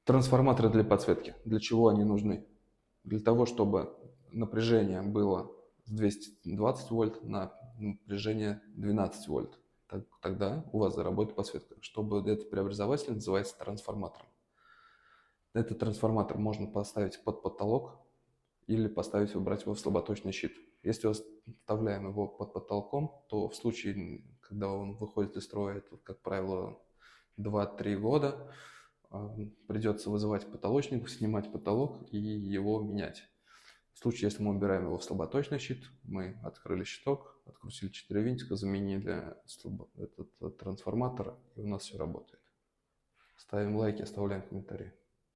Трансформаторы для подсветки. Для чего они нужны? Для того, чтобы напряжение было с 220 вольт на напряжение 12 вольт. Тогда у вас заработает подсветка. Чтобы этот преобразователь называется трансформатором. Этот трансформатор можно поставить под потолок или убрать его в слаботочный щит. Если оставляем его под потолком, то в случае, когда он выходит из строя, это, как правило, 2-3 года, придется вызывать потолочник, снимать потолок и его менять. В случае, если мы убираем его в слаботочный щит, мы открыли щиток, открутили 4 винтика, заменили этот трансформатор, и у нас все работает. Ставим лайки, оставляем комментарии.